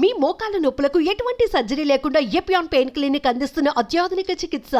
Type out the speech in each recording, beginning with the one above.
మీ మోకాల నొప్పులకు ఎటువంటి సర్జరీ లేకుండా ఎపియాన్ పెయిన్ క్లినిక్ అందిస్తున్న అత్యాధునిక చికిత్స.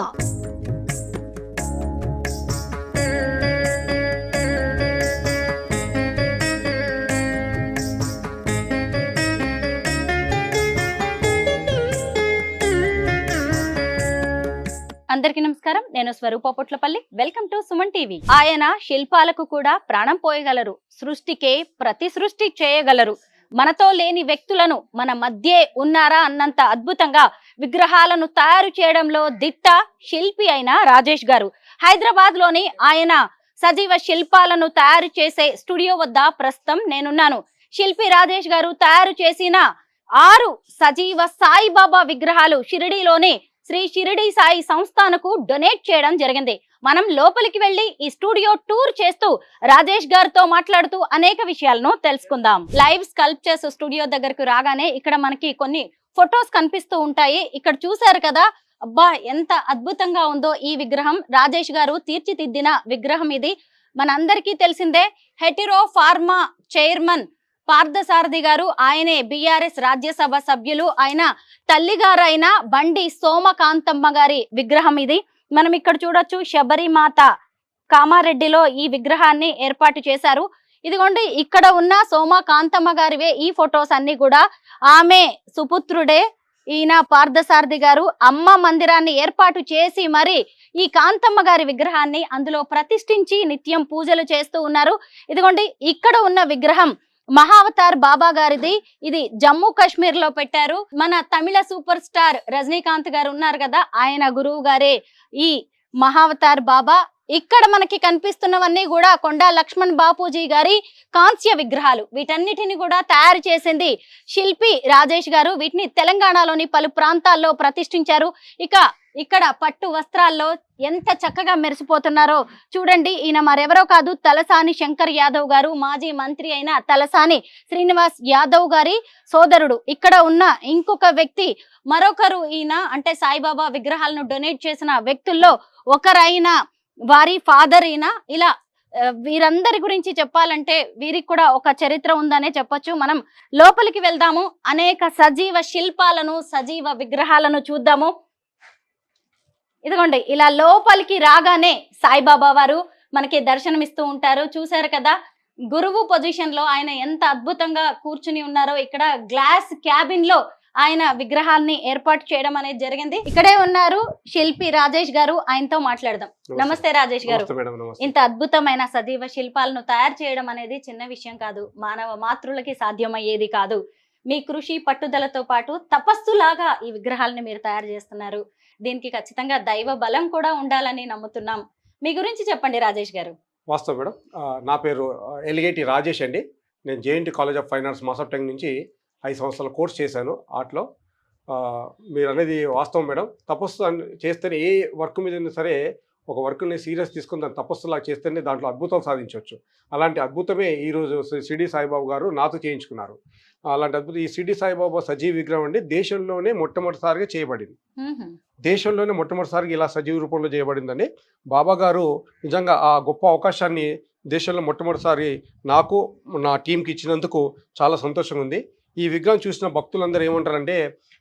అందరికీ నమస్కారం. నేను Swaroopa Potlapalli. Welcome to Suman TV. ఆయన శిల్పాలకు కూడా ప్రాణం పోయగలరు, సృష్టికే ప్రతి సృష్టి చేయగలరు. మనతో లేని వ్యక్తులను మన మధ్యే ఉన్నారా అన్నంత అద్భుతంగా విగ్రహాలను తయారు చేయడంలో దిట్ట శిల్పి అయిన రాజేష్ గారు. హైదరాబాద్ లోని ఆయన సజీవ శిల్పాలను తయారు చేసే స్టూడియో వద్ద ప్రస్తుతం నేనున్నాను. శిల్పి రాజేష్ గారు తయారు చేసిన 6 సజీవ సాయిబాబా విగ్రహాలు షిరిడీలోని శ్రీ షిరిడి సాయి సంస్థానకు డొనేట్ చేయడం జరిగింది. మనం లోపలికి వెళ్లి ఈ స్టూడియో టూర్ చేస్తూ రాజేష్ గారితో మాట్లాడుతూ అనేక విషయాలను తెలుసుకుందాం. లైవ్ స్కల్ప్చర్స్ స్టూడియో దగ్గరకు రాగానే ఇక్కడ మనకి కొన్ని ఫొటోస్ కనిపిస్తూ ఉంటాయి. ఇక్కడ చూసారు కదా, అబ్బా ఎంత అద్భుతంగా ఉందో ఈ విగ్రహం. రాజేష్ గారు తీర్చిదిద్దిన విగ్రహం ఇది. మనందరికీ తెలిసిందే, హెటిరో ఫార్మా చైర్మన్ పార్థసారథి గారు, ఆయనే బీఆర్ఎస్ రాజ్యసభ సభ్యులు, ఆయన తల్లిగారైన బండి సోమకాంతమ్మ గారి విగ్రహం ఇది. మనం ఇక్కడ చూడొచ్చు, శబరిమాత కామారెడ్డిలో ఈ విగ్రహాన్ని ఏర్పాటు చేశారు. ఇదిగోండి, ఇక్కడ ఉన్న సోమకాంతమ్మ గారివే ఈ ఫొటోస్ అన్ని కూడా. ఆమె సుపుత్రుడే ఈయన పార్థసారథి గారు. అమ్మ మందిరాన్ని ఏర్పాటు చేసి మరి ఈ కాంతమ్మ గారి విగ్రహాన్ని అందులో ప్రతిష్ఠించి నిత్యం పూజలు చేస్తూ ఉన్నారు. ఇదిగోండి, ఇక్కడ ఉన్న విగ్రహం మహావతార్ బాబా గారిది. ఇది జమ్మూ కాశ్మీర్ లో పెట్టారు. మన తమిళ సూపర్ స్టార్ రజనీకాంత్ గారు ఉన్నారు కదా, ఆయన గురువు గారే ఈ మహావతార్ బాబా. ఇక్కడ మనకి కనిపిస్తున్నవన్నీ కూడా కొండా లక్ష్మణ్ బాపూజీ గారి కాంస్య విగ్రహాలు. వీటన్నిటిని కూడా తయారు చేసింది శిల్పి రాజేష్ గారు. వీటిని తెలంగాణలోని పలు ప్రాంతాల్లో ప్రతిష్ఠించారు. ఇక ఇక్కడ పట్టు వస్త్రాల్లో ఎంత చక్కగా మెరిసిపోతున్నారో చూడండి. ఈయన మరెవరో కాదు, తలసాని శంకర్ యాదవ్ గారు, మాజీ మంత్రి అయిన తలసాని శ్రీనివాస్ యాదవ్ గారి సోదరుడు. ఇక్కడ ఉన్న ఇంకొక వ్యక్తి మరొకరు ఈయన, అంటే సాయిబాబా విగ్రహాలను డొనేట్ చేసిన వ్యక్తుల్లో ఒకరైన వారి ఫాదర్ ఈయన. ఇలా వీరందరి గురించి చెప్పాలంటే వీరికి కూడా ఒక చరిత్ర ఉందనే చెప్పొచ్చు. మనం లోపలికి వెళ్దాము, అనేక సజీవ శిల్పాలను, సజీవ విగ్రహాలను చూద్దాము. ఇదిగోండి, ఇలా లోపలికి రాగానే సాయిబాబా వారు మనకి దర్శనమిస్తూ ఉంటారు. చూశారు కదా, గురువు పొజిషన్ లో ఆయన ఎంత అద్భుతంగా కూర్చుని ఉన్నారో. ఇక్కడ గ్లాస్ క్యాబిన్ లో ఆయన విగ్రహాన్ని ఏర్పాటు చేయడం అనేది జరిగింది. ఇక్కడే ఉన్నారు శిల్పి రాజేష్ గారు, ఆయనతో మాట్లాడదాం. నమస్తే రాజేష్ గారు. ఇంత అద్భుతమైన సజీవ శిల్పాలను తయారు చేయడం అనేది చిన్న విషయం కాదు, మానవ మాతృలకి సాధ్యమయ్యేది కాదు. మీ కృషి పట్టుదలతో పాటు తపస్సులాగా ఈ విగ్రహాలని మీరు తయారు చేస్తున్నారు. దీనికి ఖచ్చితంగా దైవ బలం కూడా ఉండాలని నమ్ముతున్నాం. మీ గురించి చెప్పండి రాజేష్ గారు. వాస్తవం మేడం, నా పేరు ఎలిగేటి రాజేష్ అండి. నేను JNT college of fine arts మాసప్టెంగ్ నుంచి 5 సంవత్సరాల కోర్స్ చేశాను ఆర్ట్లో. మీరు అనేది వాస్తవం మేడం. తపస్సు చేస్తేనే, ఏ వర్క్ మీద సరే ఒక వర్క్ని సీరియస్ తీసుకుని దాన్ని తపస్సులా చేస్తేనే దాంట్లో అద్భుతాలు సాధించవచ్చు. అలాంటి అద్భుతమే ఈరోజు షిరిడి సాయిబాబా గారు నాతో చేయించుకున్నారు. అలాంటి అద్భుతం ఈ షిరిడి సాయిబాబా సజీవ విగ్రహం అండి దేశంలోనే మొట్టమొదటిసారిగా చేయబడింది. దేశంలోనే మొట్టమొదటిసారిగా ఇలా సజీవ రూపంలో చేయబడిందని బాబా గారు నిజంగా ఆ గొప్ప అవకాశాన్ని దేశంలో మొట్టమొదటిసారి నాకు, నా టీంకి ఇచ్చినందుకు చాలా సంతోషంగా ఉంది. ఈ విగ్రహం చూసిన భక్తులందరూ ఏమంటారంటే,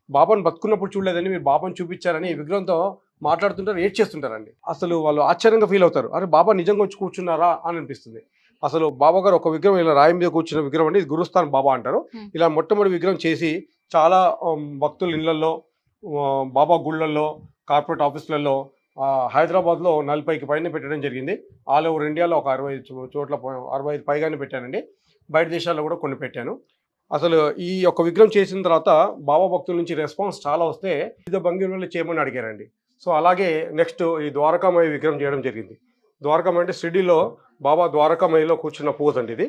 బాబాను బతుకున్నప్పుడు చూడలేదని మీరు బాబాను చూపించారని ఈ విగ్రహంతో మాట్లాడుతుంటారు, ఏడ్ చేస్తుంటారండి. అసలు వాళ్ళు ఆశ్చర్యంగా ఫీల్ అవుతారు. అరే బాబా నిజంగా వచ్చి కూర్చున్నారా అని అనిపిస్తుంది. అసలు బాబా గారు ఒక విగ్రహం ఇలా రాయి మీద కూర్చున్న విగ్రహం అండి, ఇది గురుస్థాన్ బాబా అంటారు. ఇలా మొట్టమొదటి విగ్రహం చేసి చాలా భక్తుల ఇళ్లలో, బాబా గుళ్ళల్లో, కార్పొరేట్ ఆఫీసులలో, హైదరాబాద్లో 40కి పైన పెట్టడం జరిగింది. ఆల్ ఓవర్ ఇండియాలో ఒక 65 చోట్ల 65 పైగానే పెట్టానండి. బయట దేశాల్లో కూడా కొన్ని పెట్టాను. అసలు ఈ యొక్క విగ్రహం చేసిన తర్వాత బాబా భక్తుల నుంచి రెస్పాన్స్ చాలా వస్తే వివిధ భంగిమలు చేయమని అడిగారండి. సో అలాగే నెక్స్ట్ ఈ ద్వారకామయ్య విగ్రహం చేయడం జరిగింది. ద్వారకామయ్య అంటే షిరిడీలో బాబా ద్వారకామయ్యలో కూర్చున్న పోజ్ అండి ఇది.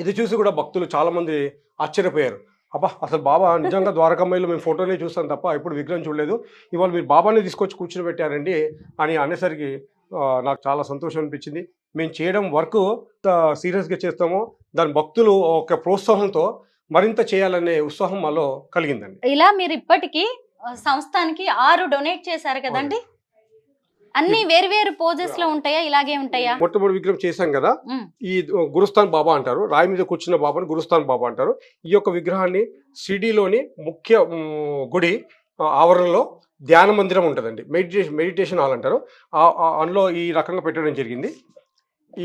ఇది చూసి కూడా భక్తులు చాలామంది ఆశ్చర్యపోయారు. అబ్బా, అసలు బాబా నిజంగా ద్వారకామయ్యలో మేము ఫోటోనే చూస్తాం తప్ప ఇప్పుడు విగ్రహం చూడలేదు, ఇవాళ మీరు బాబాని తీసుకొచ్చి కూర్చుని పెట్టారండి అని అనేసరికి నాకు చాలా సంతోషం అనిపించింది. మేము చేయడం వర్క్ సీరియస్గా చేస్తాము, దాని భక్తులు ఒక ప్రోత్సాహంతో మరింత చేయాలనే ఉత్సాహం మాలో కలిగిందండి. ఇలా మీరు ఇప్పటికీ సంస్థానికి 6 డొనేట్ చేశారు కదండి. అన్ని వేరు వేరు పోజెస్ లో ఉంటాయా, ఇలాగే ఉంటాయా? మొట్టమొదటి విగ్రహం చేశాం కదా, ఉమ్, ఈ గురుస్థాన్ బాబా అంటారు. రాయి మీద కూర్చున్న బాబాని గురుస్థాన్ బాబా అంటారు. ఈ యొక్క విగ్రహాన్ని షిరిడీలోని ముఖ్య గుడి ఆవరణలో ధ్యాన మందిరం ఉంటుందండి. మెడిటేషన్ హాల్ అంటారు. అందులో ఈ రకంగా పెట్టడం జరిగింది.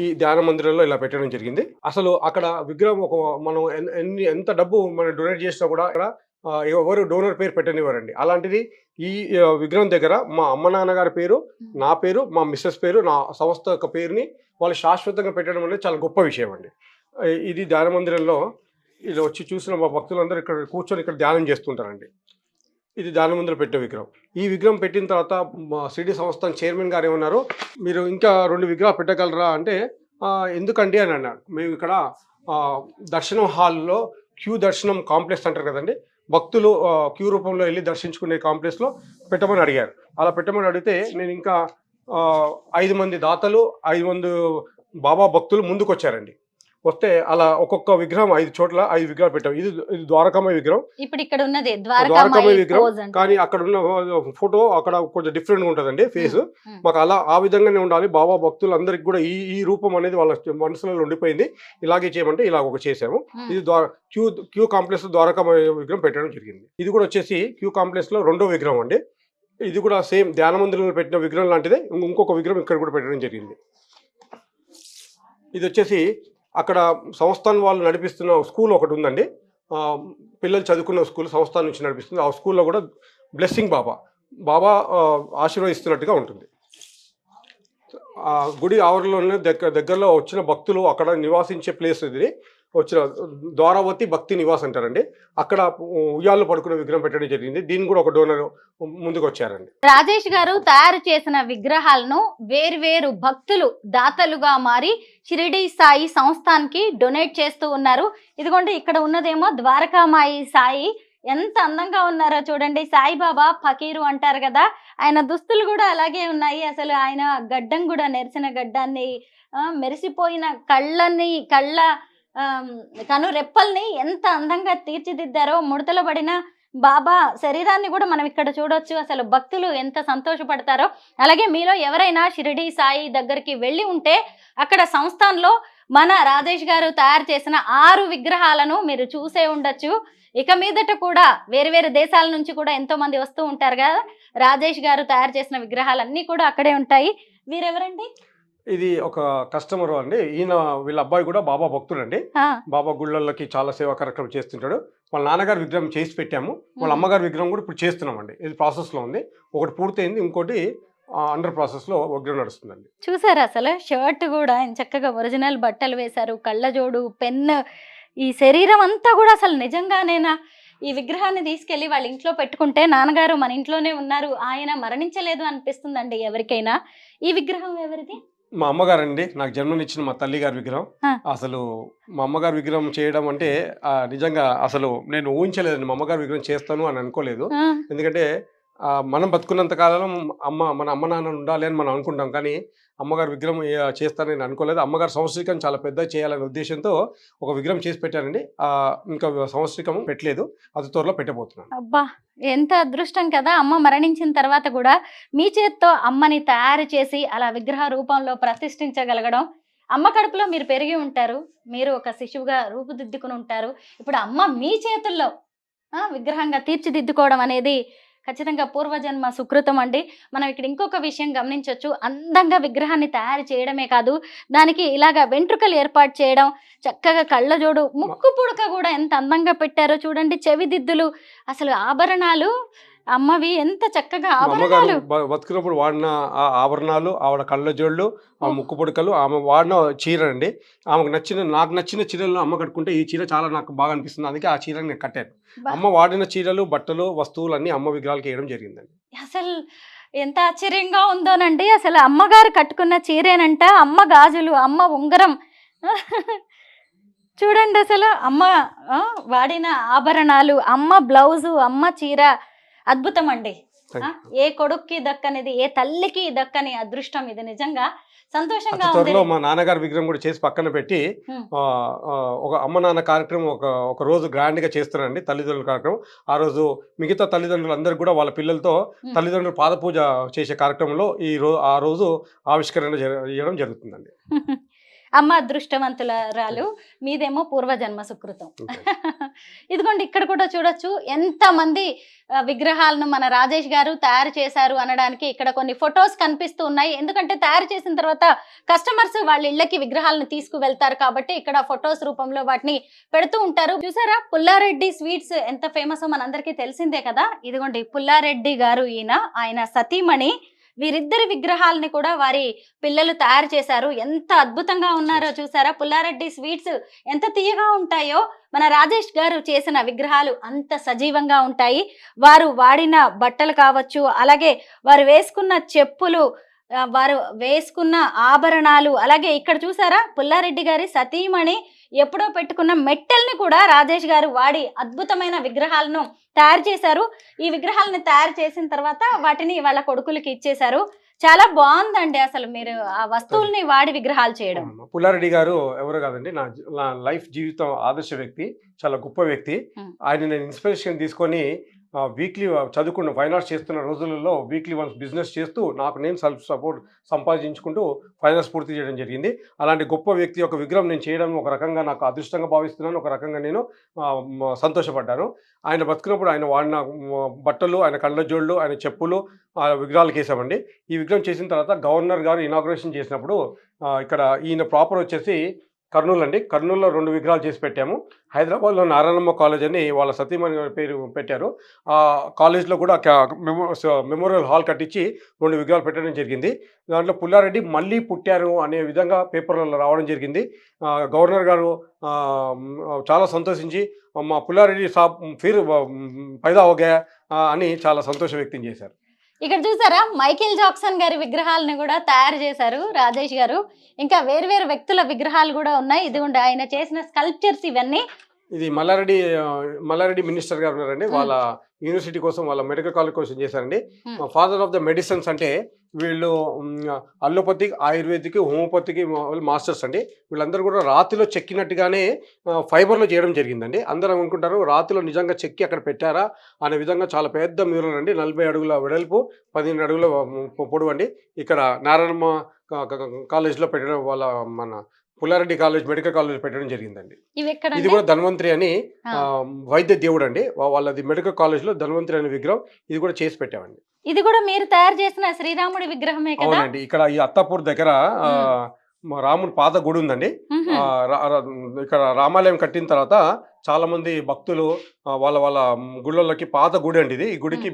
ఈ ధ్యాన మందిరంలో ఇలా పెట్టడం జరిగింది. అసలు అక్కడ విగ్రహం మనం ఎంత డబ్బు మనం డొనేట్ చేసినా కూడా అక్కడ ఎవరు డోనర్ పేరు పెట్టనివ్వరండి. అలాంటిది ఈ విగ్రహం దగ్గర మా అమ్మ నాన్నగారి పేరు, నా పేరు, మా మిస్సెస్ పేరు, నా సంస్థ యొక్క పేరుని వాళ్ళు శాశ్వతంగా పెట్టడం అనేది చాలా గొప్ప విషయం అండి. ఇది ధ్యాన మందిరంలో ఇది వచ్చి చూసిన మా భక్తులందరూ ఇక్కడ కూర్చొని ఇక్కడ ధ్యానం చేస్తుంటారండి. ఇది ధ్యాన మందిరం పెట్టే విగ్రహం. ఈ విగ్రహం పెట్టిన తర్వాత మా సిటీ సంస్థాన్ చైర్మన్ గారు ఏమన్నారు, మీరు ఇంకా 2 విగ్రహాలు పెట్టగలరా అంటే, ఎందుకండి అని అన్నాడు. మేము ఇక్కడ దర్శనం హాల్లో క్యూ దర్శనం కాంప్లెక్స్ అంటారు కదండి, భక్తులు క్యూ రూపంలో వెళ్ళి దర్శించుకునే కాంప్లెక్స్లో పెట్టమని అడిగారు. అలా పెట్టమని అడిగితే నేను ఇంకా 5 మంది దాతలు, 5 మంది బాబా భక్తులు ముందుకు వచ్చారండి. వస్తే అలా ఒక్కొక్క విగ్రహం 5 చోట్ల 5 విగ్రహాలు పెట్టాం. ఇది ద్వారకామాయి విగ్రహం. ఇప్పుడు ఇక్కడ ఉన్నది ద్వారకామాయి విగ్రహం, కానీ అక్కడ ఉన్న ఫోటో అక్కడ కొంచెం డిఫరెంట్ గా ఉంటుందండి ఫేస్. మాకు అలా ఆ విధంగానే ఉండాలి. బాబా భక్తులందరికీ కూడా ఈ రూపం అనేది వాళ్ళ మనసులో ఉండిపోయింది. ఇలాగే చేయమంటే ఇలా ఒక చేసాము. ఇది క్యూ కాంప్లెక్స్ ద్వారకామాయి విగ్రహం పెట్టడం జరిగింది. ఇది కూడా వచ్చేసి క్యూ కాంప్లెక్స్ లో 2వ విగ్రహం అండి. ఇది కూడా సేమ్ ధ్యాన మందిరంలో పెట్టిన విగ్రహం లాంటిదే. ఇంకొక విగ్రహం ఇక్కడ కూడా పెట్టడం జరిగింది. ఇది వచ్చేసి అక్కడ సంస్థాన్ వాళ్ళు నడిపిస్తున్న స్కూల్ ఒకటి ఉందండి. పిల్లలు చదువుకున్న స్కూల్ సంస్థాన్ నుంచి నడిపిస్తుంది. ఆ స్కూల్లో కూడా బ్లెస్సింగ్ బాబా ఆశీర్వదిస్తున్నట్టుగా ఉంటుంది. ఆ గుడి ఆవరణలోనే దగ్గరలో వచ్చిన భక్తులు అక్కడ నివాసించే ప్లేస్ ఇది. వచ్చిన ద్వారావతి భక్తి నివాస్ అంటారండి. అక్కడ ఉయ్యాల్లో పడుకునే విగ్రహం పెట్టడం జరిగింది. దీన్ని కూడా ఒక డోనర్ ముందుకు వచ్చారండి. రాజేష్ గారు తయారు చేసిన విగ్రహాలను వేరు భక్తులు దాతలుగా మారి షిరిడి సాయి సంస్థానికి డొనేట్ చేస్తూ ఉన్నారు. ఇదిగోండి ఇక్కడ ఉన్నదేమో ద్వారకామాయి సాయి. ఎంత అందంగా ఉన్నారో చూడండి. సాయిబాబా ఫకీరు అంటారు కదా, ఆయన దుస్తులు కూడా అలాగే ఉన్నాయి. అసలు ఆయన గడ్డం కూడా నెరిసిన గడ్డాన్ని, మెరిసిపోయిన కళ్ళ కను రెప్పల్ని ఎంత అందంగా తీర్చిదిద్దారో. ముడతలు పడిన బాబా శరీరాన్ని కూడా మనం ఇక్కడ చూడొచ్చు. అసలు భక్తులు ఎంత సంతోషపడతారో. అలాగే మీలో ఎవరైనా షిరిడి సాయి దగ్గరికి వెళ్ళి ఉంటే అక్కడ సంస్థాన్లో మన రాజేష్ గారు తయారు చేసిన 6 విగ్రహాలను మీరు చూసే ఉండొచ్చు. ఇక మీదట కూడా వేరు దేశాల నుంచి కూడా ఎంతో మంది వస్తూ ఉంటారు కదా. రాజేష్ గారు తయారు చేసిన విగ్రహాలన్నీ కూడా అక్కడే ఉంటాయి. వీరెవరండి? ఇది ఒక కస్టమర్ అండి. వీళ్ళ అబ్బాయి కూడా బాబా భక్తుడు అండి. బాబా గుళ్ళకి చాలా సేవా కార్యక్రమం చేస్తుంటాడు. వాళ్ళ నాన్నగారి విగ్రహం చేసి పెట్టాము. వాళ్ళ అమ్మగారి విగ్రహం కూడా ఇప్పుడు చేస్తున్నామండి. ఇది ప్రాసెస్ లో ఉంది. ఒకటి పూర్తయింది, ఇంకోటి అండర్ ప్రాసెస్ లో విగ్రహం నడుస్తుందండి. చూసారు అసలు షర్ట్ కూడా చక్కగా ఒరిజినల్ బట్టలు వేశారు, కళ్ళజోడు, పెన్, ఈ శరీరం అంతా కూడా అసలు నిజంగానేనా? ఈ విగ్రహాన్ని తీసుకెళ్లి వాళ్ళ ఇంట్లో పెట్టుకుంటే నాన్నగారు మన ఇంట్లోనే ఉన్నారు, ఆయన మరణించలేదు అనిపిస్తుందండి ఎవరికైనా. ఈ విగ్రహం ఎవరిది? మా అమ్మగారండి. నాకు జన్మనిచ్చిన మా తల్లి గారి విగ్రహం. అసలు మా అమ్మగారి విగ్రహం చేయడం అంటే నిజంగా అసలు నేను ఊహించలేదండి. మా అమ్మగారి విగ్రహం చేస్తాను అని అనుకోలేదు. ఎందుకంటే మనం బతుకున్నంత కాలం మన అమ్మ నాన్న ఉండాలి అని మనం అనుకుంటాం, కానీ అమ్మగారి విగ్రహం చేస్తానని అనుకోలేదు. అమ్మగారు సంవత్సరికం చాలా పెద్ద చేయాలనే ఉద్దేశంతో ఒక విగ్రహం చేసి పెట్టానండి. ఇంకా సంవత్సరికం పెట్టలేదు, అది త్వరలో పెట్టబోతున్నాను. అబ్బా, ఎంత అదృష్టం కదా. అమ్మ మరణించిన తర్వాత కూడా మీ చేత్తో అమ్మని తయారు చేసి అలా విగ్రహ రూపంలో ప్రతిష్ఠించగలగడం. అమ్మ కడుపులో మీరు పెరిగి ఉంటారు, మీరు ఒక శిశువుగా రూపుదిద్దుకుని ఉంటారు. ఇప్పుడు అమ్మ మీ చేతుల్లో విగ్రహంగా తీర్చిదిద్దుకోవడం అనేది ఖచ్చితంగా పూర్వజన్మ సుకృతం అండి. మనం ఇక్కడ ఇంకొక విషయం గమనించవచ్చు. అందంగా విగ్రహాన్ని తయారు చేయడమే కాదు, దానికి ఇలాగా వెంట్రుకలు ఏర్పాటు చేయడం, చక్కగా కళ్ళజోడు, ముక్కు పుడక కూడా ఎంత అందంగా పెట్టారో చూడండి. చెవిదిద్దులు, అసలు ఆభరణాలు అమ్మవి ఎంత చక్కగా ఆభరణాలు. బతుకున్నప్పుడు వాడిన ఆభరణాలు, ఆవిడ కళ్ళజోళ్ళు, ఆ ముక్కు పుడకలు, ఆమె వాడిన చీర అండి. నాకు నచ్చిన చీరలను అమ్మ కట్టుకుంటే ఈ చీర చాలా నాకు బాగా అనిపిస్తుంది, అందుకే ఆ చీరని నేను కట్టాను. అమ్మ వాడిన చీరలు, బట్టలు, వస్తువులు అన్ని అమ్మ విగ్రహాలకి వేయడం జరిగిందండి. అసలు ఎంత ఆశ్చర్యంగా ఉందోనండి. అసలు అమ్మగారు కట్టుకున్న చీరేనంట, అమ్మ గాజులు, అమ్మ ఉంగరం చూడండి. అసలు అమ్మ వాడిన ఆభరణాలు, అమ్మ బ్లౌజు, అమ్మ చీర, అద్భుతం అండి. ఏ కొడుక్కి దక్కనిది, ఏ తల్లికి దక్కని అదృష్టం ఇది నిజంగా. సంతోషంగా అతి ఉంది. త్వరలో మా నాన్నగారి విగ్రహం కూడా చేసి పక్కన పెట్టి Hmm. ఒక అమ్మ నాన్న కార్యక్రమం ఒక రోజు గ్రాండ్గా చేస్తున్నారండి, తల్లిదండ్రుల కార్యక్రమం. ఆ రోజు మిగతా తల్లిదండ్రులు అందరూ కూడా వాళ్ళ పిల్లలతో తల్లిదండ్రులు పాదపూజ చేసే కార్యక్రమంలో ఆ రోజు ఆవిష్కరణ చేయడం జరుగుతుందండి. అమ్మ అదృష్టవంతులరాలు, మీదేమో పూర్వజన్మ సుకృతం. ఇదిగోండి ఇక్కడ కూడా చూడొచ్చు ఎంత మంది విగ్రహాలను మన రాజేష్ గారు తయారు చేశారు అనడానికి ఇక్కడ కొన్ని ఫొటోస్ కనిపిస్తూ ఉన్నాయి. ఎందుకంటే తయారు చేసిన తర్వాత కస్టమర్స్ వాళ్ళ ఇళ్ళకి విగ్రహాలను తీసుకువెళ్తారు కాబట్టి ఇక్కడ ఫొటోస్ రూపంలో వాటిని పెడుతూ ఉంటారు. చూసారా పుల్లారెడ్డి స్వీట్స్ ఎంత ఫేమస్ మనందరికీ తెలిసిందే కదా. ఇదిగోండి పుల్లారెడ్డి గారు, ఆయన సతీమణి, వీరిద్దరి విగ్రహాలని కూడా వారి పిల్లలు తయారు చేశారు. ఎంత అద్భుతంగా ఉన్నారో చూసారా. పుల్లారెడ్డి స్వీట్స్ ఎంత తీయగా ఉంటాయో మన రాజేష్ గారు చేసిన విగ్రహాలు అంత సజీవంగా ఉంటాయి. వారు వాడిన బట్టలు కావచ్చు, అలాగే వారు వేసుకున్న చెప్పులు, వారు వేసుకున్న ఆభరణాలు, అలాగే ఇక్కడ చూసారా పుల్లారెడ్డి గారి సతీమణి ఎప్పుడో పెట్టుకున్న మెట్టెల్ని కూడా రాజేష్ గారు వాడి అద్భుతమైన విగ్రహాలను తయారు చేశారు. ఈ విగ్రహాలను తయారు చేసిన తర్వాత వాటిని వాళ్ళ కొడుకులకి ఇచ్చేశారు. చాలా బాగుందండి అసలు మీరు ఆ వస్తువుల్ని వాడి విగ్రహాలు చేయడం. పుల్లారెడ్డి గారు ఎవరు కాదండి, నా లైఫ్ జీవితం ఆదర్శ వ్యక్తి, చాలా గొప్ప వ్యక్తి. ఆయన నేను ఇన్స్పిరేషన్ తీసుకొని వీక్లీ చదువుకున్న ఫైన్ ఆర్ట్స్ చేస్తున్న రోజులలో వీక్లీ వన్స్ బిజినెస్ చేస్తూ నాకు నేను సెల్ఫ్ సపోర్ట్ సంపాదించుకుంటూ ఫైనాన్స్ పూర్తి చేయడం జరిగింది. అలాంటి గొప్ప వ్యక్తి యొక్క విగ్రహం నేను చేయడం ఒక రకంగా నాకు అదృష్టంగా భావిస్తున్నాను, ఒక రకంగా నేను సంతోషపడ్డాను. ఆయన బతుకున్నప్పుడు ఆయన వాడిన బట్టలు, ఆయన కళ్ళజోళ్ళు, ఆయన చెప్పులు ఆ విగ్రహాలకు వేసామండి. ఈ విగ్రహం చేసిన తర్వాత గవర్నర్ గారు ఇనాగ్రేషన్ చేసినప్పుడు ఇక్కడ ఈయన ప్రాపర్ వచ్చేసి కర్నూలు అండి, కర్నూలులో 2 విగ్రహాలు చేసి పెట్టాము. హైదరాబాద్లో నారాయణమ్మ కాలేజ్ అని వాళ్ళ సతీమణి పేరు పెట్టారు. ఆ కాలేజ్లో కూడా మెమోరియల్ హాల్ కట్టించి 2 విగ్రహాలు పెట్టడం జరిగింది. దాంట్లో పుల్లారెడ్డి మళ్ళీ పుట్టారు అనే విధంగా పేపర్లలో రావడం జరిగింది. గవర్నర్ గారు చాలా సంతోషించి మా పుల్లారెడ్డి సాబ్ ఫిర్ పైదా హో గయా అని చాలా సంతోషం వ్యక్తం చేశారు. ఇక్కడ చూసారా మైకేల్ జాక్సన్ గారి విగ్రహాలను కూడా తయారు చేశారు రాజేష్ గారు. ఇంకా వేరు వ్యక్తుల విగ్రహాలు కూడా ఉన్నాయి. ఇదిగోండి ఆయన చేసిన స్కల్ప్చర్స్ ఇవన్నీ. ఇది మల్లారెడ్డి మినిస్టర్ గారు ఉన్నారండి, వాళ్ళ యూనివర్సిటీ కోసం, వాళ్ళ మెడికల్ కాలేజ్ కోసం చేశారండి. ఫాదర్ ఆఫ్ ద మెడిసిన్స్ అంటే వీళ్ళు అల్లోపతిక్, ఆయుర్వేదిక్, హోమియోపతికి మాస్టర్స్ అండి. వీళ్ళందరూ కూడా రాతిలో చెక్కినట్టుగానే ఫైబర్లో చేయడం జరిగిందండి. అందరూ అనుకుంటారు రాతిలో నిజంగా చెక్కి అక్కడ పెట్టారా అనే విధంగా చాలా పెద్ద మ్యూరల్ అండి. 40 అడుగుల వెడల్పు, 15 అడుగుల పొడవు అండి. ఇక్కడ నారాయణమ్మ కాలేజ్లో పెట్టడం, వాళ్ళ మన పుల్లారెడ్డి కాలేజ్ మెడికల్ కాలేజ్ పెట్టడం జరిగిందండి. ఇది కూడా ధన్వంతరి అని వైద్య దేవుడు అండి, వాళ్ళది మెడికల్ కాలేజ్ లో ధన్వంతరి అనే విగ్రహం, ఇది కూడా చేసి పెట్టామండి. ఇది కూడా మీరు తయారు చేసిన శ్రీరాముడి విగ్రహమే కదా? అవునండి. ఇక్కడ ఈ అత్తాపూర్ దగ్గర రాముడి పాత గుడి ఉందండి. ఇక్కడ రామాలయం కట్టిన తర్వాత చాలా మంది భక్తులు వాళ్ళ గుళ్ళకి, పాత గుడి అండి ఇది. ఈ గుడికి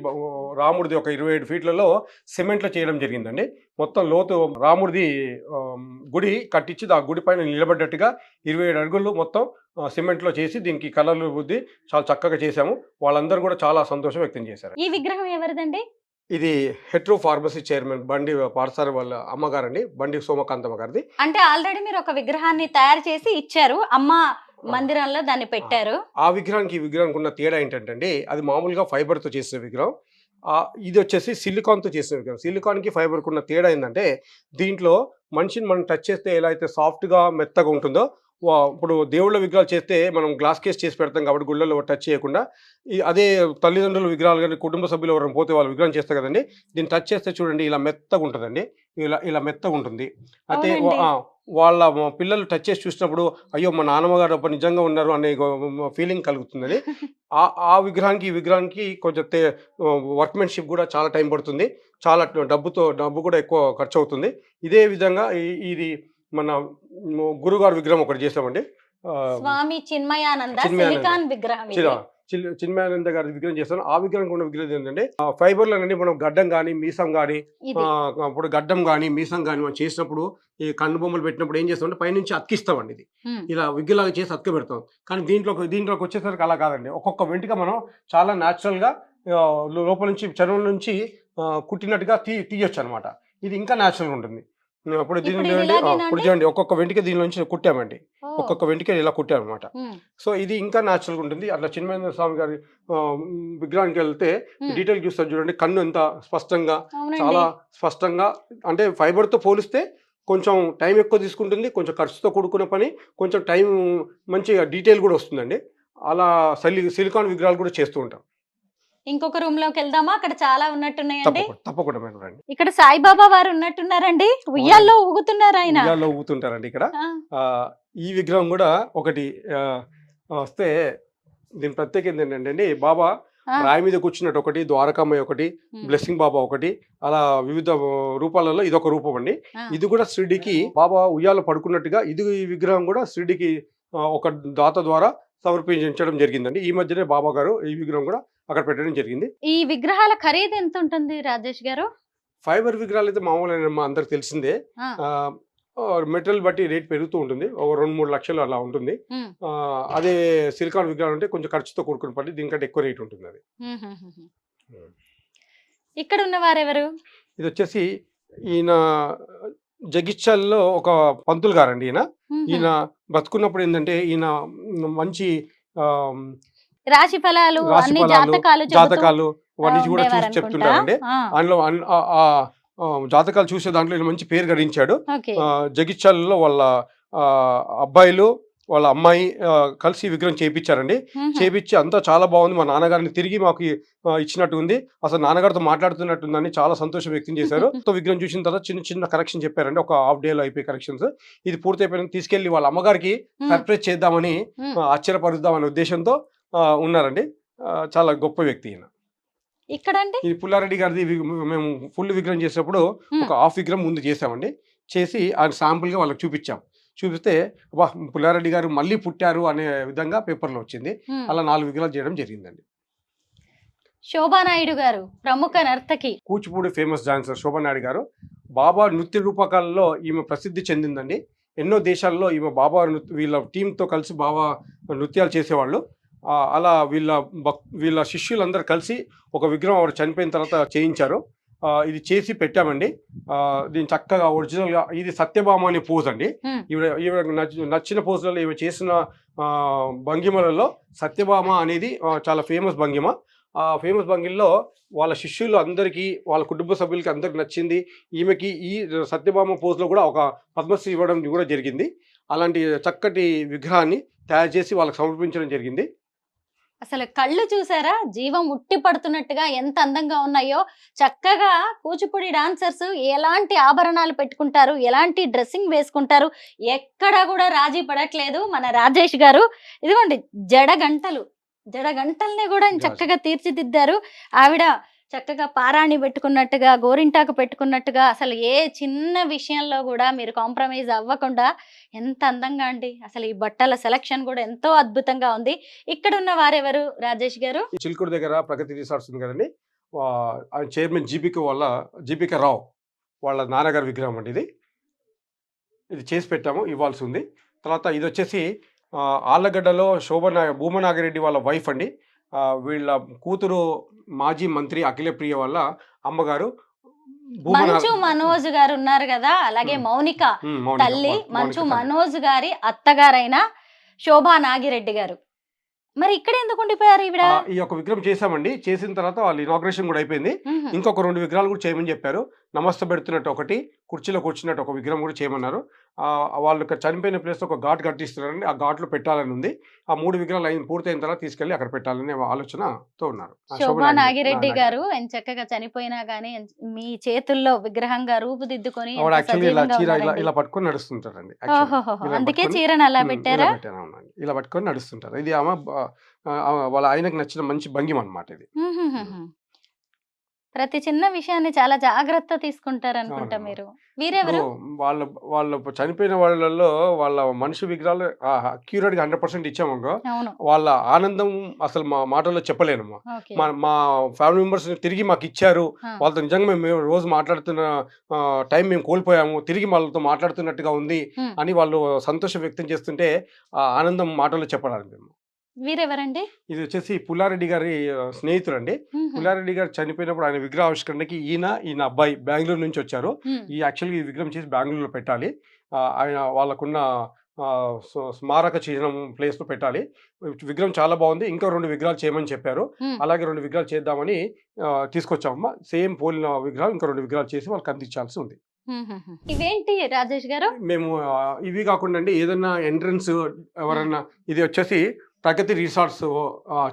రాముడిది ఒక 27 ఫీట్లలో సిమెంట్లో చేయడం జరిగిందండి. మొత్తం లోతు రాముడిది గుడి కట్టించి ఆ గుడి పైన నిలబడ్డట్టుగా 27 అడుగులు మొత్తం సిమెంట్లో చేసి దీనికి కలర్లు బుద్ధి చాలా చక్కగా చేశాము. వాళ్ళందరూ కూడా చాలా సంతోషం వ్యక్తం చేశారు. ఈ విగ్రహం ఎవరిదండి? ఇది హెట్రో ఫార్మసీ చైర్మన్ బండి పార్సారి వాళ్ళ అమ్మగారండి, బండి సోమకాంతమ్మ గారిది. అంటే ఆల్రెడీ మీరు ఒక విగ్రహాన్ని తయారు చేసి ఇచ్చారు, అమ్మ మందిరంలో దాన్ని పెట్టారు. ఆ విగ్రహానికి ఈ విగ్రహానికి ఉన్న తేడా ఏంటంటే అది మామూలుగా ఫైబర్తో చేసిన విగ్రహం, ఇది వచ్చేసి సిలికాన్తో చేసిన విగ్రహం. సిలికాన్కి ఫైబర్కి ఉన్న తేడా ఏంటంటే దీంట్లో మనిషిని మనం టచ్ చేస్తే ఎలా అయితే సాఫ్ట్గా మెత్తగా ఉంటుందో, ఇప్పుడు దేవుళ్ళ విగ్రహాలు చేస్తే మనం గ్లాస్ కేస్ చేసి పెడతాం కాబట్టి గుళ్ళల్లో టచ్ చేయకుండా, అదే తల్లిదండ్రుల విగ్రహాలు కానీ కుటుంబ సభ్యులు ఎవరైనా పోతే వాళ్ళ విగ్రహం చేస్తారు కదండి, దీన్ని టచ్ చేస్తే చూడండి ఇలా మెత్తగా ఉంటుందండి, ఇలా మెత్తగా ఉంటుంది. అయితే వాళ్ళ పిల్లలు టచ్ చేసి చూసినప్పుడు అయ్యో మా నాన్నమ్మగారు అప్పుడు నిజంగా ఉన్నారు అనే ఫీలింగ్ కలుగుతుందని. ఆ విగ్రహానికి ఈ విగ్రహానికి కొంచెం వర్క్మెన్షిప్ కూడా చాలా టైం పడుతుంది, చాలా డబ్బు కూడా ఎక్కువ ఖర్చు అవుతుంది. ఇదే విధంగా ఇది మన గురుగారు విగ్రహం ఒకటి చేసామండి, స్వామి చిన్మయానంద సిలికాన్ విగ్రహం. చిన్మయానంద గారి విగ్రహం చేస్తాను. ఆ విగ్రహం ఉన్న విగ్రహం ఏంటంటే ఫైబర్లోనండి మనం గడ్డం కానీ మీసం కానీ, ఇప్పుడు గడ్డం కానీ మీసం కానీ మనం చేసినప్పుడు ఈ కన్ను బొమ్మలు పెట్టినప్పుడు ఏం చేస్తామంటే పైనుంచి అతికిస్తామండి. ఇది ఇలా విగ్గులాగా చేసి అతికి పెడతాం. కానీ దీంట్లోకి వచ్చేసరికి అలా కాదండి. ఒక్కొక్క వెంటిక మనం చాలా న్యాచురల్గా లోపల నుంచి చర్మం నుంచి కుట్టినట్టుగా తీయొచ్చు అనమాట. ఇది ఇంకా న్యాచురల్గా ఉంటుంది. ఇప్పుడు చూడండి ఒక్కొక్క వెంటిక దీని నుంచి కుట్టామండి, ఒక్కొక్క వెంటిక ఇలా కుట్టామన్నమాట. సో ఇది ఇంకా న్యాచురల్గా ఉంటుంది. అట్లా చిన్మయేంద్ర స్వామి గారి విగ్రహానికి వెళ్తే డీటెయిల్ చూస్తారు చూడండి, కన్ను ఎంత స్పష్టంగా, చాలా స్పష్టంగా, అంటే ఫైబర్తో పోలిస్తే కొంచెం టైం ఎక్కువ తీసుకుంటుంది, కొంచెం ఖర్చుతో కూడుకున్న పని, కొంచెం టైం మంచిగా డీటెయిల్ కూడా వస్తుందండి. అలా సిలికాన్ విగ్రహాలు కూడా చేస్తూ ఉంటాం. ఇంకొక రూమ్ లోకి వెళ్దామా? అక్కడ చాలా ఉన్నట్టున్నాయండి. తప్పకుండా మేడం రండి. ఇక్కడ సాయిబాబా వారు ఉన్నట్టున్నారండి. ఉయ్యాల్లో ఊగుతున్నారు ఆయన. ఉయ్యాల్లో ఊగుతుంటారండి ఇక్కడ. ఆ, ఈ విగ్రహం కూడా ఒకటి వస్తే దీని ప్రత్యేకత ఏంటంటే అండి, బాబా ఆ. రాయి మీద కూర్చున్నట్టు ఒకటి, ద్వారకామయ్య ఒకటి, బ్లెస్సింగ్ బాబా ఒకటి, అలా వివిధ రూపాలలో ఇదొక రూపం అండి. ఆ. ఇది కూడా షిరిడీకి బాబా ఉయ్యాలో పడుకున్నట్టుగా ఈ విగ్రహం కూడా షిరిడీకి ఒక దాత ద్వారా సమర్పించడం జరిగిందండి. ఈ మధ్యనే బాబా గారు ఈ విగ్రహం కూడా అక్కడ పెట్టడం జరిగింది. ఈ విగ్రహాల ఖరీదు ఎంత ఉంటుంది రాజేష్ గారు? ఫైబర్ విగ్రహాలు అయితే మామూలు అందరికి తెలిసిందే. ఆ. మెటీరియల్ బట్టి రేట్ పెరుగుతూ ఉంటుంది. ఒక 2-3 లక్షలు అలా ఉంటుంది. ఉమ్. అదే సిలికాన్ విగ్రహాలు అంటే కొంచెం ఖర్చుతో కూడుకుని పడి దీనికంటే ఎక్కువ రేట్ ఉంటుంది అది. ఇక్కడ ఉన్న వారెవరు? ఇది వచ్చేసి ఈయన జగిత్యాలలో ఒక పంతులు గారండి. ఈయన బతుకున్నప్పుడు ఏంటంటే ఈయన మంచి రాశి ఫలాలు, అన్ని జాతకాలు అవన్నీ కూడా చూసి చెప్తుంటారండి. అందులో జాతకాలు చూసే దాంట్లో ఈయన మంచి పేరు గడించాడు. జగిత్యాలలో వాళ్ళ అబ్బాయిలు వాళ్ళ అమ్మాయి కలిసి విగ్రహం చేయించారండి. చేయించి అంతా చాలా బాగుంది, మా నాన్నగారిని తిరిగి మాకు ఇచ్చినట్టు ఉంది, అసలు నాన్నగారితో మాట్లాడుతున్నట్టుందని చాలా సంతోషం వ్యక్తం చేశారు. విగ్రహం చూసిన తర్వాత చిన్న చిన్న కరెక్షన్ చెప్పారండి, ఒక హాఫ్ డేలో అయిపోయి కరెక్షన్స్. ఇది పూర్తి అయిపోయిన తీసుకెళ్లి వాళ్ళ అమ్మగారికి సర్ప్రైజ్ చేద్దామని, ఆశ్చర్యపరుద్దామనే ఉద్దేశంతో ఉన్నారండి. చాలా గొప్ప వ్యక్తి ఈయన. ఇక్కడ ఈ పుల్లారెడ్డి గారిది మేము ఫుల్ విగ్రహం చేసినప్పుడు ఒక హాఫ్ విగ్రహం ముందు చేసామండి. చేసి ఆయన శాంపుల్ గా వాళ్ళకి చూపిస్తే వా పుల్లారెడ్డి గారు మళ్ళీ పుట్టారు అనే విధంగా పేపర్లో వచ్చింది. అలా 4 విగ్రహాలు చేయడం జరిగిందండి. శోభానాయుడు గారు ప్రముఖ నర్తకి, కూచిపూడి ఫేమస్ డాన్సర్ శోభానాయుడు గారు. బాబా నృత్య రూపకాలలో ఈమె ప్రసిద్ధి చెందిందండి. ఎన్నో దేశాల్లో ఈమె బాబా వీళ్ళ టీంతో కలిసి బాబా నృత్యాలు చేసేవాళ్ళు. అలా వీళ్ళ శిష్యులందరూ కలిసి ఒక విగ్రహం ఆవిడ చనిపోయిన తర్వాత చేయించారు. ఇది చేసి పెట్టామండి. దీని చక్కగా ఒరిజినల్గా ఇది సత్యభామ అనే పోజ్ అండి. ఈవిడ నచ్చిన పోజులలో ఈమె చేసిన భంగిమలలో సత్యభామ అనేది చాలా ఫేమస్ భంగిమ. ఆ ఫేమస్ భంగిమలో వాళ్ళ శిష్యులు అందరికీ, వాళ్ళ కుటుంబ సభ్యులకి అందరికి నచ్చింది. ఈమెకి ఈ సత్యభామ పోజ్లో కూడా ఒక పద్మశ్రీ ఇవ్వడం కూడా జరిగింది. అలాంటి చక్కటి విగ్రహాన్ని తయారు చేసి వాళ్ళకి సమర్పించడం జరిగింది. అసలు కళ్ళు చూసారా, జీవం ఉట్టి పడుతున్నట్టుగా ఎంత అందంగా ఉన్నాయో. చక్కగా కూచిపూడి డాన్సర్స్ ఎలాంటి ఆభరణాలు పెట్టుకుంటారు, ఎలాంటి డ్రెస్సింగ్ వేసుకుంటారు, ఎక్కడా కూడా రాజీ పడట్లేదు మన రాజేష్ గారు. ఇదిగోండి జడగంటల్ని కూడా చక్కగా తీర్చిదిద్దారు. ఆవిడ చక్కగా పారాణి పెట్టుకున్నట్టుగా, గోరింటాకు పెట్టుకున్నట్టుగా, అసలు ఏ చిన్న విషయంలో కూడా మీరు కాంప్రమైజ్ అవ్వకుండా ఎంత అందంగా అండి. అసలు ఈ బట్టల సెలక్షన్ కూడా ఎంతో అద్భుతంగా ఉంది. ఇక్కడ ఉన్న వారెవరు రాజేష్ గారు? చిలుకూరు దగ్గర ప్రగతి రిసార్ట్స్ ఉంది కదండి, చైర్మన్ జీబీకే రావు వాళ్ళ నాన్నగారి విగ్రహం అండి. ఇది చేసి పెట్టాము, ఇవ్వాల్సి ఉంది. తర్వాత ఇది వచ్చేసి ఆళ్ళగడ్డలో భూమనాగిరెడ్డి వాళ్ళ వైఫ్ అండి. వీళ్ళ కూతురు మాజీ మంత్రి అఖిలప్రియ వాళ్ళ అమ్మగారు మంచు మనోజ్ గారు ఉన్నారు కదా, అలాగే మౌనిక తల్లి మంచు మనోజ్ గారి అత్తగారైన శోభా నాగిరెడ్డి గారు. మరి ఇక్కడ ఎందుకు ఉండిపోయారు ఈవిడ? ఈ యొక్క విగ్రహం చేసామండి. చేసిన తర్వాత వాళ్ళు ఇనాగ్రేషన్ కూడా అయిపోయింది. ఇంకొక 2 విగ్రహాలు కూడా చేయమని చెప్పారు. నమస్తే పెడుతున్నట్టు ఒకటి, కుర్చీలో కూర్చున్నట్టు ఒక విగ్రహం కూడా చేయమన్నారు. వాళ్ళు చనిపోయిన ప్లేస్ ఒక ఘాట్ కట్టిస్తున్నారండి, ఆ ఘాట్లో పెట్టాలని ఉంది. ఆ 3 విగ్రహాలు పూర్తయిన తర్వాత తీసుకెళ్లి అక్కడ పెట్టాలని ఆలోచనతో ఉన్నారు. శోభా నాగిరెడ్డి గారు చక్కగా చనిపోయినా గానీ మీ చేతుల్లో విగ్రహంగా రూపుదిద్దుకొని ఇలా పట్టుకొని నడుస్తుంటారండి. అందుకే చీరను అలా పెట్టారా? ఇలా పట్టుకొని నడుస్తుంటారు. ఇది ఆమె వాళ్ళ ఆయనకు నచ్చిన మంచి భంగిమ అన్నమాట ఇది. ప్రతి చిన్న విషయాన్ని చాలా జాగ్రత్త తీసుకుంటారు అనుకుంటా మీరు. వీరెవరు? వాళ్ళు చనిపోయిన వాళ్ళలో వాళ్ళ మనిషి విగ్రహాలు అక్యూరేట్ గా 100% ఇచ్చామనుకో, వాళ్ళ ఆనందం అసలు మా మాటల్లో చెప్పలేనమ్మా. మా ఫ్యామిలీ మెంబర్స్ తిరిగి మాకు ఇచ్చారు, వాళ్ళతో నిజంగా మేము రోజు మాట్లాడుతున్న టైం మేము కోల్పోయాము, తిరిగి వాళ్ళతో మాట్లాడుతున్నట్టుగా ఉంది అని వాళ్ళు సంతోషం వ్యక్తం చేస్తుంటే ఆ ఆనందం మాటల్లో చెప్పడానికి మేము. వీరెవరండి? ఇది వచ్చేసి పుల్లారెడ్డి గారి స్నేహితులండి. పుల్లారెడ్డి గారు చనిపోయినప్పుడు ఆయన విగ్రహావిష్కరణకి ఈయన అబ్బాయి బెంగళూరు నుంచి వచ్చారు. యాక్చువల్గా ఈ విగ్రహం చేసి బెంగళూరులో పెట్టాలి, ఆయన వాళ్ళకున్న స్మారక చిహ్నం ప్లేస్ లో పెట్టాలి. విగ్రహం చాలా బాగుంది, ఇంకా 2 విగ్రహాలు చేయమని చెప్పారు. అలాగే 2 విగ్రహాలు చేద్దామని తీసుకొచ్చామమ్మా. సేమ్ పోలిన విగ్రహాలు ఇంకా 2 విగ్రహాలు చేసి వాళ్ళకి అందించాల్సి ఉంది. ఇవేంటి రాజేష్ గారు? మేము ఇవి కాకుండా అండి ఏదన్నా ఎంట్రన్స్ ఎవరన్నా ఇది వచ్చేసి ప్రగతి రిసార్ట్స్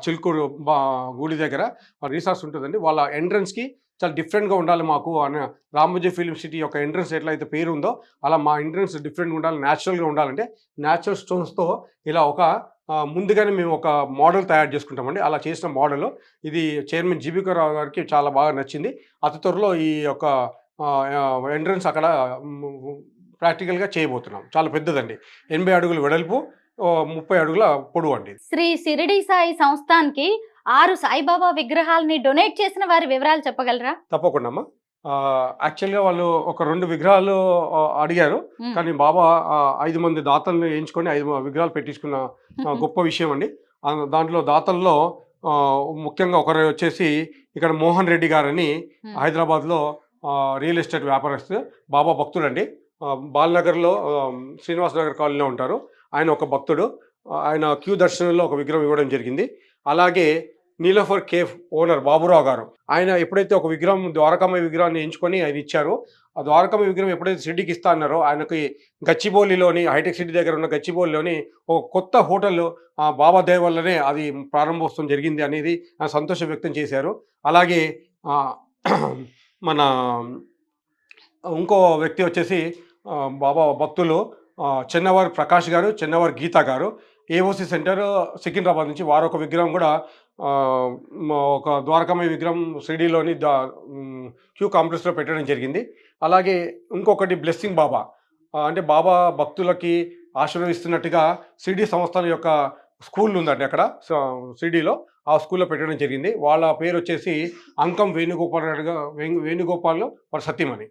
చిలుకూరు గుడి దగ్గర రిసార్ట్స్ ఉంటుందండి. వాళ్ళ ఎంట్రన్స్కి చాలా డిఫరెంట్గా ఉండాలి మాకు అని రామోజీ ఫిల్మ్ సిటీ యొక్క ఎంట్రన్స్ ఎట్లయితే పేరు ఉందో అలా మా ఎంట్రన్స్ డిఫరెంట్గా ఉండాలి, న్యాచురల్గా ఉండాలంటే న్యాచురల్ స్టోన్స్తో ఇలా ఒక ముందుగానే మేము ఒక మోడల్ తయారు చేసుకుంటామండి. అలా చేసిన మోడల్ ఇది చైర్మన్ జీబీక రావు గారికి చాలా బాగా నచ్చింది. అతి త్వరలో ఈ యొక్క ఎంట్రన్స్ అక్కడ ప్రాక్టికల్గా చేయబోతున్నాం. చాలా పెద్దదండి, 80 అడుగులు వెడల్పు, 30 అడుగుల పొడవు అండి. శ్రీ షిరిడి సాయి సంస్థాన్కి 6 సాయిబాబా విగ్రహాలని డొనేట్ చేసిన వారి వివరాలు చెప్పగలరా? తప్పకుండా అమ్మా. యాక్చువల్గా వాళ్ళు ఒక 2 విగ్రహాలు అడిగారు, కానీ బాబా 5 మంది దాతలను ఎంచుకొని 5 విగ్రహాలు పెట్టించుకున్న గొప్ప విషయం అండి. దాంట్లో దాతల్లో ముఖ్యంగా ఒకరు వచ్చేసి ఇక్కడ మోహన్ రెడ్డి గారని హైదరాబాద్లో రియల్ ఎస్టేట్ వ్యాపారస్తు, బాబా భక్తుడండి. బాల్నగర్లో శ్రీనివాస్ నగర్ కాలనీలో ఉంటారు. ఆయన ఒక భక్తుడు. ఆయన క్యూ దర్శనంలో ఒక విగ్రహం ఇవ్వడం జరిగింది. అలాగే నీలఫర్ కేఫ్ ఓనర్ బాబురావు గారు, ఆయన ఎప్పుడైతే ఒక విగ్రహం ద్వారకామయ్య విగ్రహాన్ని ఎంచుకొని ఆయన ఇచ్చారో, ఆ ద్వారకామయ్య విగ్రహం ఎప్పుడైతే సిటీకి ఇస్తా అన్నారో ఆయనకి గచ్చిబౌలిలోని హైటెక్ సిటీ దగ్గర ఉన్న గచ్చిబౌలిలోని ఒక కొత్త హోటల్ బాబా దయ వల్లనే అది ప్రారంభోత్సవం జరిగింది అనేది సంతోషం వ్యక్తం చేశారు. అలాగే మన ఇంకో వ్యక్తి వచ్చేసి బాబా భక్తులు చెన్నవారి ప్రకాష్ గారు, చెన్నవారి గీత గారు, ఏఓసి సెంటర్ సికింద్రాబాద్ నుంచి వారు ఒక విగ్రహం కూడా ఒక ద్వారకామయ్య విగ్రహం షిరిడీలోని క్యూ కాంప్లెక్స్లో పెట్టడం జరిగింది. అలాగే ఇంకొకటి బ్లెస్సింగ్ బాబా, అంటే బాబా భక్తులకి ఆశీర్వదిస్తున్నట్టుగా షిరిడీ సంస్థల యొక్క స్కూల్ ఉందండి అక్కడ షిరిడీలో, ఆ స్కూల్లో పెట్టడం జరిగింది. వాళ్ళ పేరు వచ్చేసి అంకం వేణుగోపాల్ వారి సత్యమని.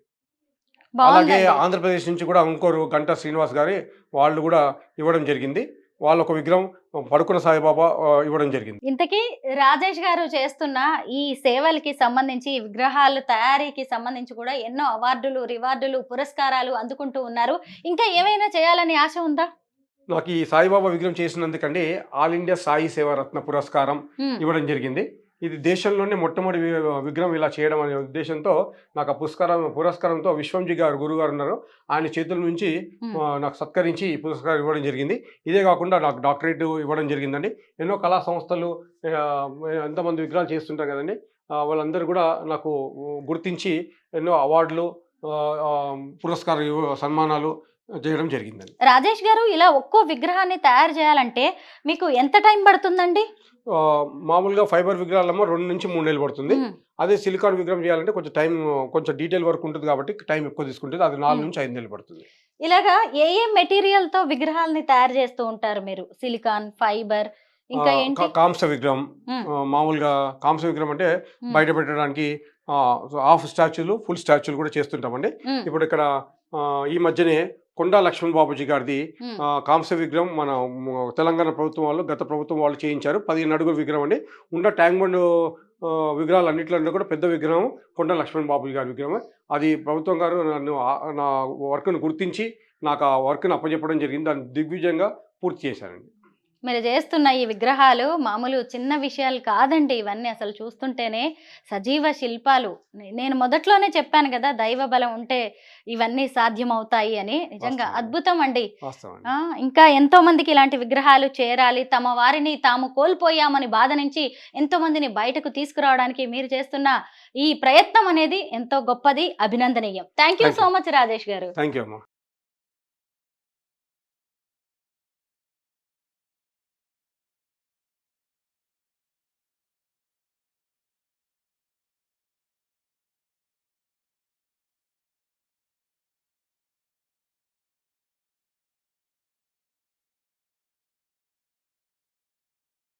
అలాగే ఆంధ్రప్రదేశ్ నుంచి కూడా ఇంకోరు గంటా శ్రీనివాస్ గారి వాళ్ళు కూడా ఇవ్వడం జరిగింది. వాళ్ళు ఒక విగ్రహం పడుకున్న సాయిబాబా ఇవ్వడం జరిగింది. ఇంతకీ రాజేష్ గారు చేస్తున్న ఈ సేవలకి సంబంధించి, విగ్రహాలు తయారీకి సంబంధించి కూడా ఎన్నో అవార్డులు, రివార్డులు, పురస్కారాలు అందుకుంటూ ఉన్నారు. ఇంకా ఏమైనా చేయాలని ఆశ ఉందా? నాకు ఈ సాయిబాబా విగ్రహం చేసినందుకండి ఆల్ ఇండియా సాయి సేవారత్న పురస్కారం ఇవ్వడం జరిగింది. ఇది దేశంలోనే మొట్టమొదటి విగ్రహం ఇలా చేయడం అనే ఉద్దేశంతో నాకు ఆ పురస్కారంతో విశ్వంజీ గారు గురుగారు ఉన్నారు, ఆయన చేతుల నుంచి నాకు సత్కరించి ఈ పురస్కారం ఇవ్వడం జరిగింది. ఇదే కాకుండా నాకు డాక్టరేట్ ఇవ్వడం జరిగిందండి. ఎన్నో కళా సంస్థలు ఎంతమంది విగ్రహాలు చేస్తుంటారు కదండి, వాళ్ళందరూ కూడా నాకు గుర్తించి ఎన్నో అవార్డులు, పురస్కార సన్మానాలు చేయడం జరిగిందండి. రాజేష్ గారు, ఇలా ఒక్కో విగ్రహాన్ని తయారు చేయాలంటే మీకు ఎంత టైం పడుతుందండి? మామూలుగా ఫైబర్ విగ్రహాలేమో 2 నుంచి 3 నెలలు పడుతుంది. అదే సిలికాన్ విగ్రహం చేయాలంటే కొంచెం డీటెయిల్ వర్క్ ఉంటుంది కాబట్టి టైం ఎక్కువ తీసుకుంటుంది. అది 4 నుంచి 5 నెలలు పడుతుంది. ఇలాగా ఏ మెటీరియల్ తో విగ్రహాలని తయారు చేస్తూ ఉంటారు మీరు? సిలికాన్, ఫైబర్, ఇంకా ఏంటి? కాంస విగ్రహం. మామూలుగా కాంస విగ్రహం అంటే బయట పెట్టడానికి హాఫ్ స్టాచ్యూలు, ఫుల్ స్టాచ్యూలు కూడా చేస్తుంటామండి. ఇప్పుడు ఇక్కడ ఈ మధ్యనే కొండా లక్ష్మణ్ బాబుజీ గారిది కాంస్య విగ్రహం మన తెలంగాణ ప్రభుత్వం వాళ్ళు, గత ప్రభుత్వం వాళ్ళు చేయించారు. 15 అడుగుల విగ్రహం అండి. ఉన్న ట్యాంక్ బండ్ విగ్రహాలు అన్నింటిలో కూడా పెద్ద విగ్రహం కొండా లక్ష్మణ్ బాబుజీ గారి విగ్రహం. అది ప్రభుత్వం గారు నా వర్క్ను గుర్తించి నాకు ఆ వర్క్ను అప్పచెప్పడం జరిగింది. దాన్ని దిగ్విజయంగా పూర్తి చేశానండి. మీరు చేస్తున్న ఈ విగ్రహాలు మామూలు చిన్న విషయాలు కాదండి. ఇవన్నీ అసలు చూస్తుంటేనే సజీవ శిల్పాలు. నేను మొదట్లోనే చెప్పాను కదా, దైవ బలం ఉంటే ఇవన్నీ సాధ్యమవుతాయి అని. నిజంగా అద్భుతం అండి. ఇంకా ఎంతో మందికి ఇలాంటి విగ్రహాలు చేరాలి, తమ వారిని తాము కోల్పోయామని బాధ నుంచి ఎంతో మందిని బయటకు తీసుకురావడానికి మీరు చేస్తున్న ఈ ప్రయత్నం అనేది ఎంతో గొప్పది, అభినందనీయం. Thank you so much Rajesh గారు. థ్యాంక్ యూ అమ్మా.